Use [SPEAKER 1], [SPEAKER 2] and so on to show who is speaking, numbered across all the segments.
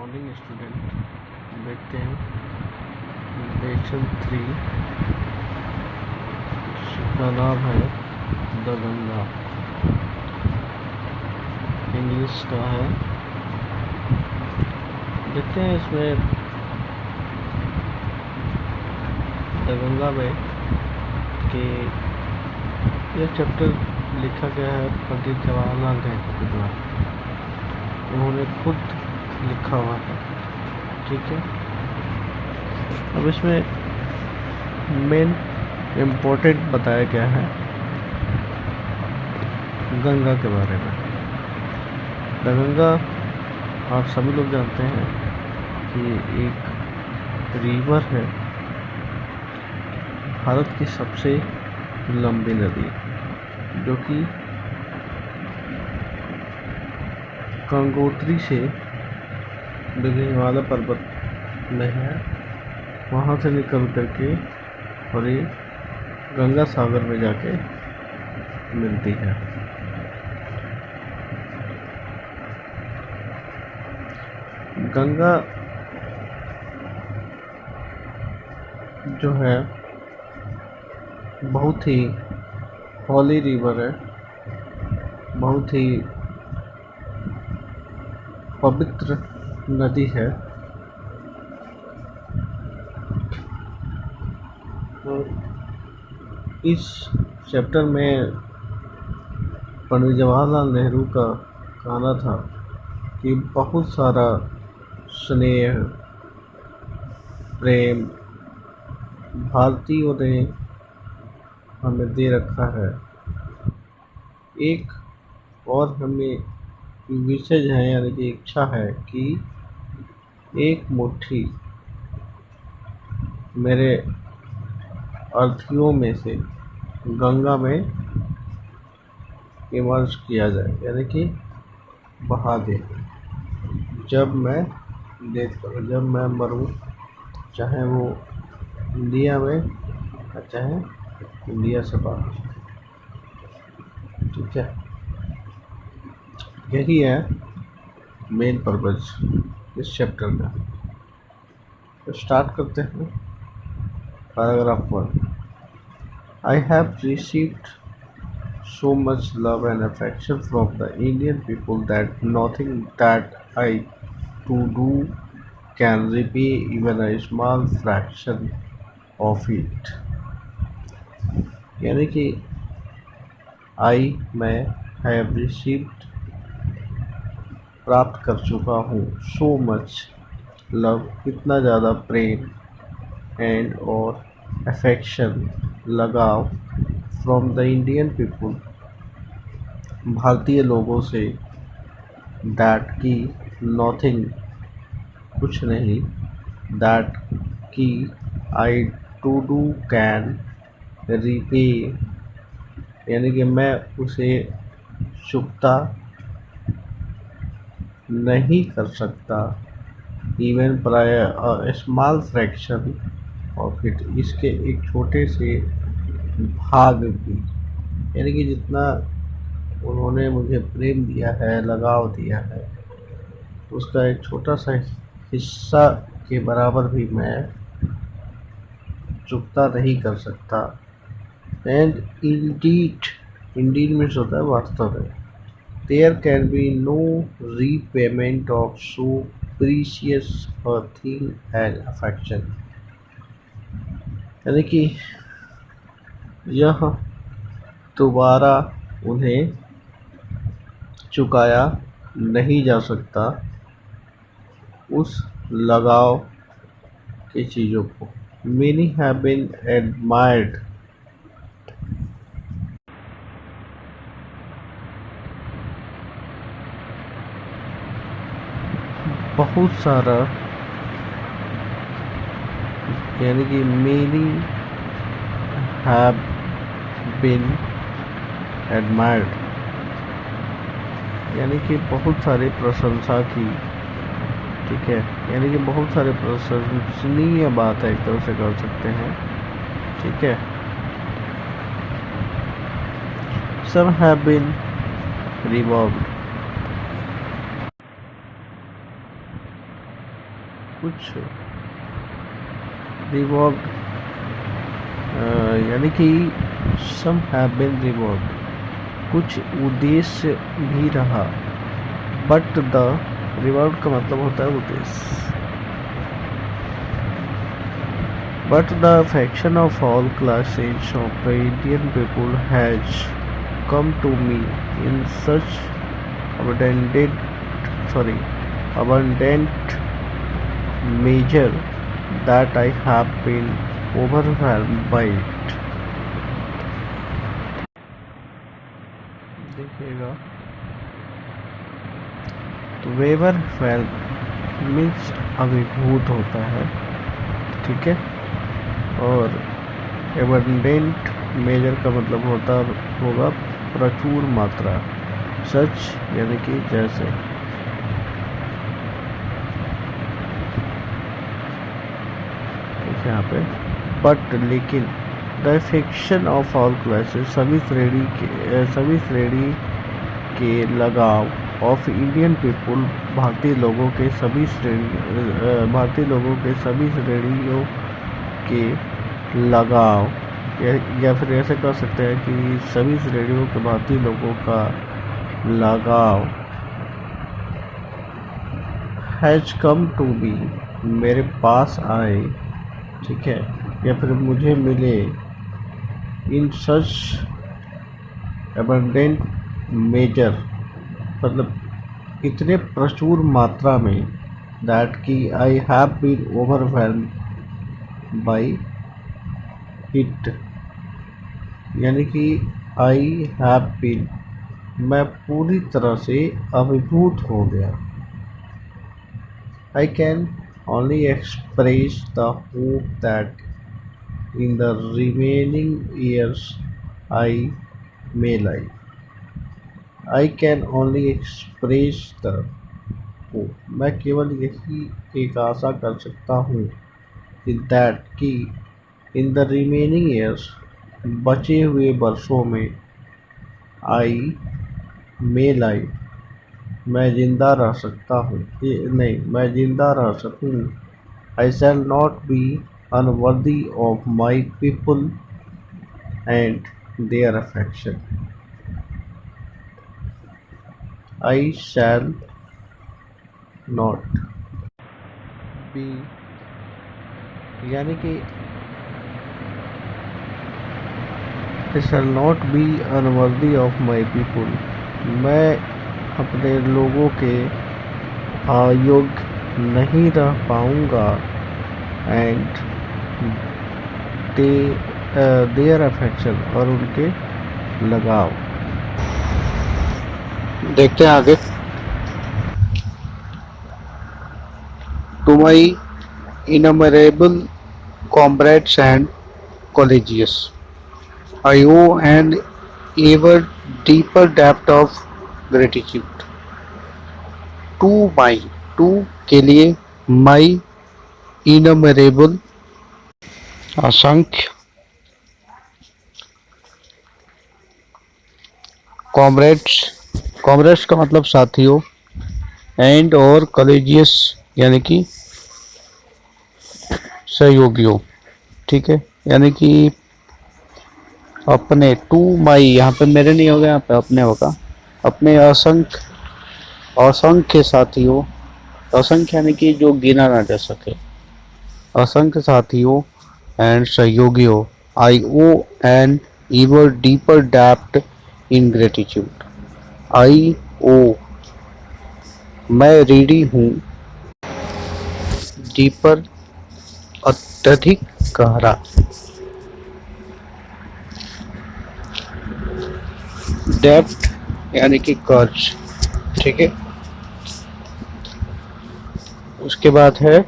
[SPEAKER 1] Morning student. देखते हैं lesson 3 का नाम है द गंगा। इंग्लिश का है। देखते हैं इसमें द गंगा में कि यह चैप्टर लिखा गया है पंडित जवाहरलाल नेहरू के द्वारा। उन्होंने खुद लिखा हुआ है। ठीक है, अब इसमें मेन इम्पोर्टेंट बताया गया है गंगा के बारे में। द गंगा आप सभी लोग जानते हैं कि एक रिवर है, भारत की सबसे लंबी नदी, जो कि गंगोत्री से जो कि हिमालय पर्वत में है, वहाँ से निकल करके और ये गंगा सागर में जाके मिलती है। गंगा जो है बहुत ही हॉली रिवर है, बहुत ही पवित्र नदी है। तो इस चैप्टर में पंडित जवाहरलाल नेहरू का कहना था कि बहुत सारा स्नेह प्रेम भारतीयों ने हमें दे रखा है। एक और हमें विशेष है, यानी कि इच्छा है कि एक मुट्ठी मेरे अर्थियों में से गंगा में इमर्ज किया जाए, यानी कि बहा दे। जब मैं जब मैं मरूं, चाहे वो इंडिया में या चाहे इंडिया से बाहर। ठीक है, यही है मेन पर्पज इस चैप्टर का। तो स्टार्ट करते हैं। Paragraph 1। I have received so much love and affection from the Indian people that nothing that I do can repay even a small fraction of it. यानी कि मैं have received प्राप्त कर चुका हूँ so much love, इतना ज़्यादा प्रेम and और affection लगाव फ्रॉम द इंडियन पीपुल, भारतीय लोगों से, दैट की नॉथिंग कुछ नहीं, दैट की आई डू कैन रिपे, यानी कि मैं उसे चुकता नहीं कर सकता, इवन प्राय स्मॉल फ्रैक्शन ऑफ इट, इसके एक छोटे से भाग भी, यानी कि जितना उन्होंने मुझे प्रेम दिया है, लगाव दिया है, उसका एक छोटा सा हिस्सा के बराबर भी मैं चुकता नहीं कर सकता। एंड इंडीड मीन्स होता है वास्तव में। There can be no repayment of so precious a thing as affection, यानी कि यह दोबारा उन्हें चुकाया नहीं जा सकता, उस लगाव की चीज़ों को। Many have been admired बहुत सारा, यानी कि many have been admired, यानी कि बहुत सारी प्रशंसा की। ठीक है, यानी कि बहुत सारे प्रशंसनीय बात है, एक तरह से कर सकते हैं। ठीक है, some have been revoked, कुछ रिवॉर्ड, यानी कि सम हैव बीन रिवॉर्ड, कुछ उद्देश्य भी रहा, बट द रिवॉर्ड का मतलब होता है उद्देश्य। But the affection of all classes of the Indian people has come to me in such abundant measure that I have been overwhelmed by it. देखिएगा, तो वेवर फेल्ड मीन्स अभिभूत होता है, ठीक है। और एबंडेंट मेजर का मतलब होगा प्रचुर मात्रा, सच यानी कि जैसे। यहाँ पे बट लेकिन the affection of all classes, सभी श्रेणी के लगाव ऑफ इंडियन पीपुल, भारतीय लोगों के सभी श्रेणियों के लगाव, या फिर ऐसे कह सकते हैं कि सभी श्रेणियों के भारतीय लोगों का लगाव हैज कम टू बी, मेरे पास आए, ठीक है, या फिर मुझे मिले, इन सच एबंडेंट मेजर, मतलब इतने प्रचुर मात्रा में, दैट कि I have been overwhelmed by it, यानी कि आई हैव बीन, मैं पूरी तरह से अभिभूत हो गया। I can only express the hope that in the remaining years I may live, I can only express the hope, मैं केवल यही एक आशा कर सकता हूँ दैट कि इन द रिमेनिंग ईयर्स, बचे हुए वर्षों में, आई मे लाइव, मैं जिंदा रह सकता हूँ, मैं जिंदा रह सकूँ। I shall not be unworthy of my people and their affection, I shall not be, यानी कि I shall not be unworthy of my people, मैं अपने लोगों के अयोग्य नहीं रह पाऊँगा, एंड देयर अफेक्शन, और उनके लगाव। देखते हैं आगे। To my innumerable comrades and colleagues, I owe an ever deeper debt of gratitude. To के लिए my innumerable, असंख्य, comrades का मतलब साथियों, and और colleagues यानी कि सहयोगियों, ठीक है, यानी कि अपने, टू माई यहाँ पे मेरे नहीं होगा, यहाँ पे अपने होगा, अपने असंख्य साथियों, असंख्य यानी कि जो गिना ना जा सके, असंख्य साथियों एंड सहयोगियों, I owe an ever deeper डेप्ट इन ग्रेटिट्यूड, आई ओ, मैं रीडी हूँ, डीपर अत्यधिक गहरा, डेप्ट यानी कि कर्ज, ठीक है। उसके बाद है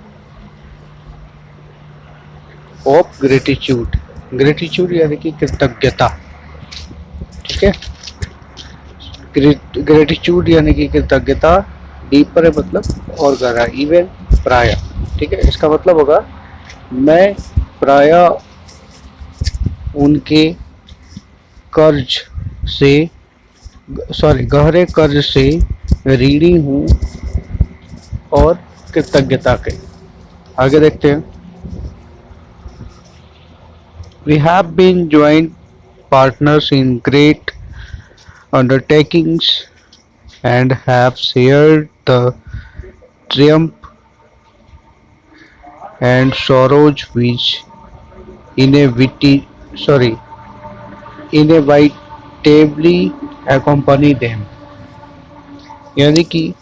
[SPEAKER 1] ऑफ ग्रेटिट्यूड, ग्रेटिट्यूड यानी कि कृतज्ञता, ठीक है। ग्रेटिट्यूड यानी कि कृतज्ञता, डीपर है मतलब और गहरा, इवन प्राय, ठीक है। इसका मतलब होगा मैं प्राय उनके कर्ज से, गहरे कर्ज से ऋणी हूँ और कृतज्ञता के, आगे देखते हैं। We have been joint partners in great undertakings and have shared the triumph and sorrows which sorry, inevitably accompany them। यानी कि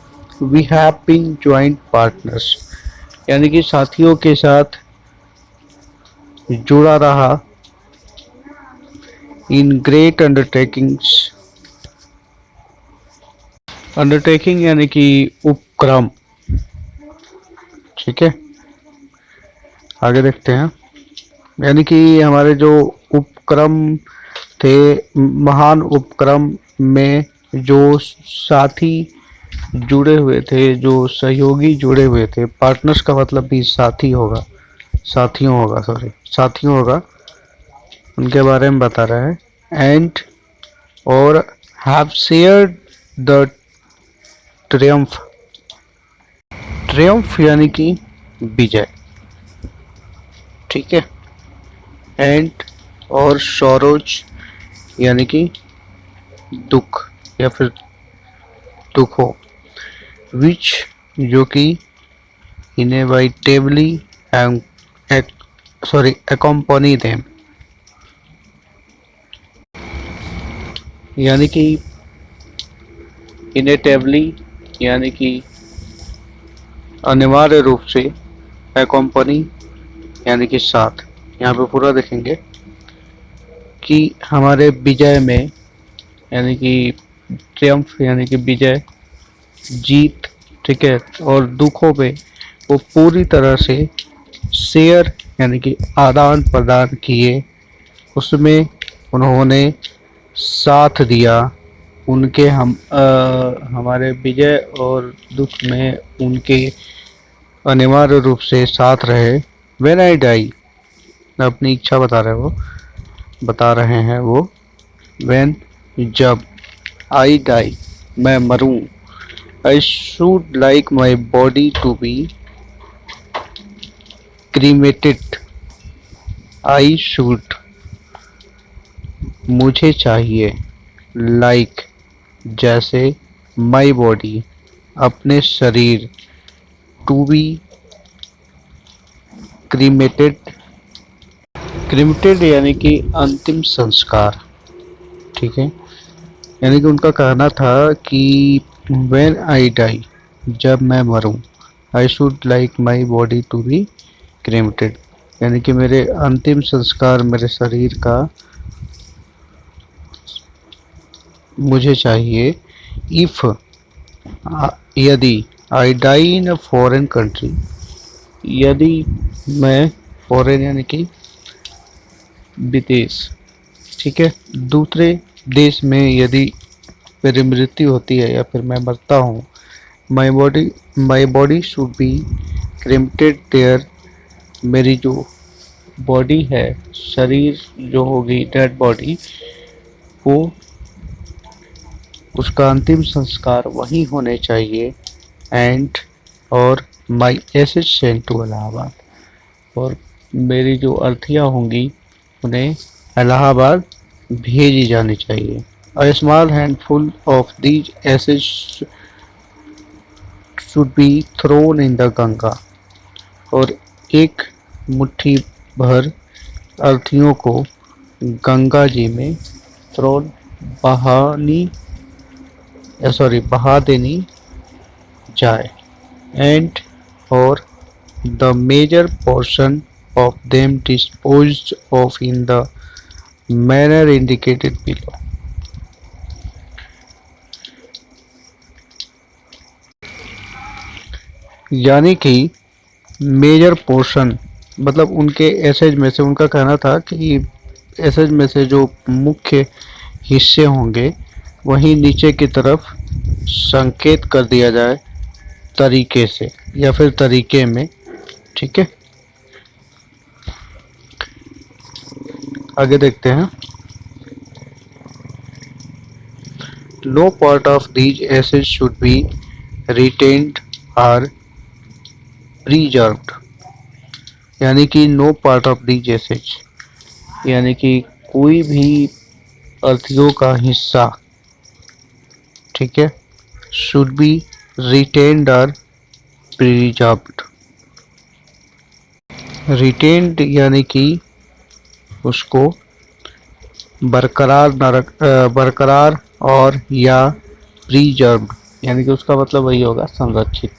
[SPEAKER 1] we have been joint partners, यानी कि साथियों के साथ जुड़ा रहा। इन ग्रेट अंडरटेकिंग्स, अंडरटेकिंग यानी कि उपक्रम। ठीक है, आगे देखते हैं। यानी कि हमारे जो उपक्रम थे, महान उपक्रम में जो साथी जुड़े हुए थे, जो सहयोगी जुड़े हुए थे। पार्टनर्स का मतलब भी साथी होगा, साथियों होगा, सॉरी साथियों होगा, उनके बारे में बता रहा है। एंड और have shared the Triumph, Triumph यानी कि विजय। ठीक है, एंड और सॉरोज यानी कि दुख या फिर दुखों। विच जो कि इनएविटेबली सॉरी accompany them, यानी कि इनेटेबली यानी कि अनिवार्य रूप से, accompany यानी कि साथ। यहाँ पे पूरा देखेंगे कि हमारे विजय में, यानी कि ट्रियम्फ यानी कि विजय, जीत। ठीक है, और दुखों पे वो पूरी तरह से शेयर यानी कि आदान प्रदान किए, उसमें उन्होंने साथ दिया। उनके हमारे विजय और दुख में उनके अनिवार्य रूप से साथ रहे। व्हेन आई डाई, अपनी इच्छा बता रहे हैं वो। व्हेन जब, आई डाई मैं मरूं, I should like my body to be cremated, I should मुझे चाहिए, लाइक जैसे, माई बॉडी अपने शरीर, टू बी क्रीमेटेड, क्रीमेटेड यानी कि अंतिम संस्कार। ठीक है, यानी कि उनका कहना था कि व्हेन आई डाई, जब मैं मरूं, I should like my body to be cremated, यानी कि मेरे अंतिम संस्कार मेरे शरीर का मुझे चाहिए। इफ यदि, I die in a foreign country, यदि मैं, फॉरेन यानी कि विदेश। ठीक है, दूसरे देश में यदि मेरी मृत्यु होती है या फिर मैं मरता हूँ, my body should be cremated there, मेरी जो बॉडी है, शरीर जो होगी, डेड बॉडी, वो उसका अंतिम संस्कार वहीं होने चाहिए। एंड और माई एसेज सेंट टू इलाहाबाद, और मेरी जो अर्थियाँ होंगी उन्हें इलाहाबाद भेजी जानी चाहिए। A small handful of these ashes should be thrown in the Ganga, और एक मुट्ठी भर अर्थियों को गंगा जी में थ्रोन बहा देनी जाए। एंड और the major portion of them disposed of in the manner indicated below। यानी कि मेजर पोर्शन मतलब उनके एसेज में से, उनका कहना था कि एसेज में से जो मुख्य हिस्से होंगे वहीं नीचे की तरफ संकेत कर दिया जाए, तरीके से या फिर तरीके में। ठीक है, आगे देखते हैं। No part of these ashes should be retained और प्रिजर्व्ड, यानी कि no part of the ashes, यानी कि कोई भी अर्थियों का हिस्सा, ठीक है, शुड बी रिटेन्ड और प्रिजर्व्ड। रिटेन्ड यानी कि उसको बरकरार और या प्रिजर्व्ड यानी कि उसका मतलब वही होगा संरक्षित।